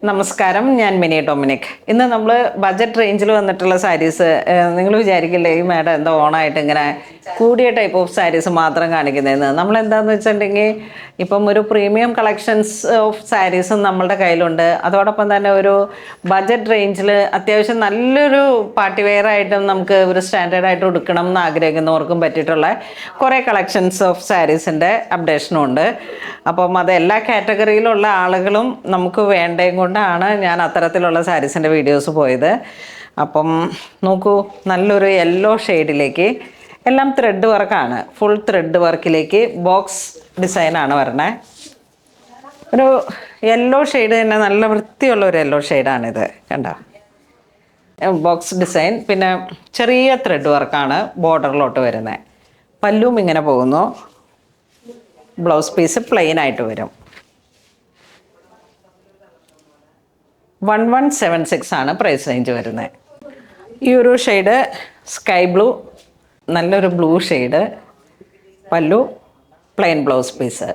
നമസ്കാരം, ഞാൻ mini Dominic. ഇന്ന് നമ്മൾ ബഡ്ജറ്റ് റേഞ്ചിൽ വന്നിട്ടുള്ള സാരീസ്, നിങ്ങൾ വിചാരിക്കില്ലേ ഈ മാഡം എന്താ ഓണായിട്ട് ഇങ്ങനെ കൂടിയ ടൈപ്പ് ഓഫ് സാരീസ് മാത്രം കാണിക്കുന്നതെന്ന്. നമ്മളെന്താണെന്ന് വെച്ചിട്ടുണ്ടെങ്കിൽ ഇപ്പം ഒരു പ്രീമിയം കളക്ഷൻസ് ഓഫ് സാരീസും നമ്മളുടെ കയ്യിലുണ്ട്. അതോടൊപ്പം തന്നെ ഒരു ബഡ്ജറ്റ് റേഞ്ചിൽ അത്യാവശ്യം നല്ലൊരു പാർട്ടി വെയർ ആയിട്ടും നമുക്ക് ഒരു സ്റ്റാൻഡേർഡായിട്ട് എടുക്കണം എന്ന് ആഗ്രഹിക്കുന്നവർക്കും പറ്റിയിട്ടുള്ള കുറേ കളക്ഷൻസ് ഓഫ് സാരീസിൻ്റെ അപ്ഡേഷനും ഉണ്ട്. അപ്പം അത് എല്ലാ കാറ്റഗറിയിലുള്ള ആളുകളും നമുക്ക് വേണ്ടതും കൊണ്ടാണ് ഞാൻ അത്തരത്തിലുള്ള സാരീസിൻ്റെ വീഡിയോസ് പോയത്. അപ്പം നോക്കൂ, നല്ലൊരു യെല്ലോ ഷെയ്ഡിലേക്ക്, എല്ലാം ത്രെഡ് വർക്കാണ്, ഫുൾ ത്രെഡ് വർക്കിലേക്ക് ബോക്സ് ഡിസൈനാണ് വരണേ. ഒരു യെല്ലോ ഷെയ്ഡ് തന്നെ, നല്ല വൃത്തിയുള്ള ഒരു യെല്ലോ ഷെയ്ഡാണിത്, കണ്ടോ? ബോക്സ് ഡിസൈൻ, പിന്നെ ചെറിയ ത്രെഡ് വർക്കാണ് ബോർഡറിലോട്ട് വരുന്നത്. പല്ലും ഇങ്ങനെ പോകുന്നു. ബ്ലൗസ് പീസ് പ്ലെയിൻ ആയിട്ട് വരും. 1176 ആണ് പ്രൈസ് റേഞ്ച് വരുന്നത്. ഈ ഒരു ഷെയ്ഡ് സ്കൈ ബ്ലൂ, നല്ലൊരു blue shade, pallu, plain blouse piece.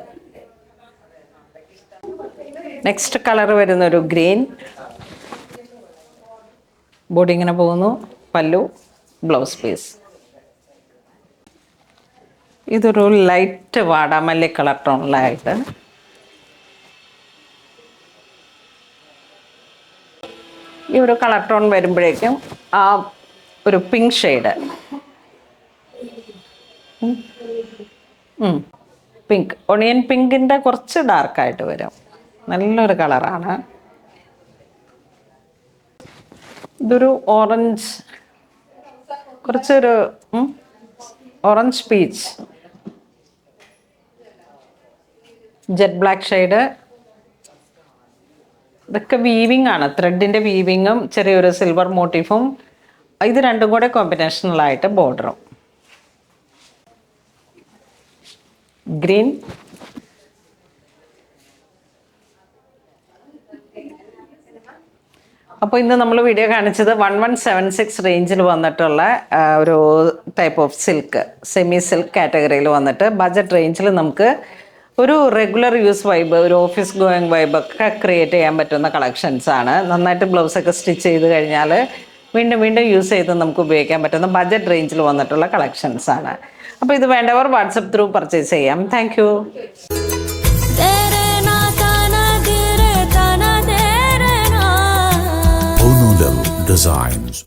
Next colour വരുന്നൊരു ഗ്രീൻ, ബോഡി ഇങ്ങനെ പോകുന്നു, പല്ലു, ബ്ലൗസ് പീസ്. ഇതൊരു ലൈറ്റ് വാടാമല്ലി കളർ ടോണിലായിട്ട്, ഈ ഒരു കളർ ടോൺ വരുമ്പോഴേക്കും ആ ഒരു പിങ്ക് ഷെയ്ഡ്, പിങ്ക്, ഒണിയൻ പിങ്കിൻ്റെ കുറച്ച് ഡാർക്കായിട്ട് വരും. നല്ലൊരു കളറാണ്. ഇതൊരു ഓറഞ്ച്, കുറച്ചൊരു orange peach, jet black shade. ഇതൊക്കെ വീവിങ് ആണ്, ത്രെഡിൻ്റെ വീവിങ്ങും ചെറിയൊരു സിൽവർ മോട്ടീഫും. ഇത് രണ്ടും കൂടെ കോമ്പിനേഷണലായിട്ട് ബോർഡറും. ഗ്രീൻ, അപ്പോൾ ഇന്ന് നമ്മൾ വീഡിയോ കാണിച്ചത് 1176 റേഞ്ചിൽ വന്നിട്ടുള്ള ഒരു type of silk, semi silk കാറ്റഗറിയിൽ വന്നിട്ട് ബഡ്ജറ്റ് റേഞ്ചിൽ നമുക്ക് ഒരു റെഗുലർ യൂസ് വൈബ്, ഒരു ഓഫീസ് ഗോയിങ് വൈബൊക്കെ ക്രിയേറ്റ് ചെയ്യാൻ പറ്റുന്ന കളക്ഷൻസാണ്. നന്നായിട്ട് ബ്ലൗസൊക്കെ സ്റ്റിച്ച് ചെയ്ത് കഴിഞ്ഞാൽ വീണ്ടും വീണ്ടും യൂസ് ചെയ്ത് നമുക്ക് ഉപയോഗിക്കാൻ പറ്റുന്ന ബഡ്ജറ്റ് റേഞ്ചിൽ വന്നിട്ടുള്ള കളക്ഷൻസാണ്. അപ്പോൾ ഇത് വേണ്ടവർ വാട്സപ്പ് ത്രൂ പർച്ചേസ് ചെയ്യാം. Thank you. Designs.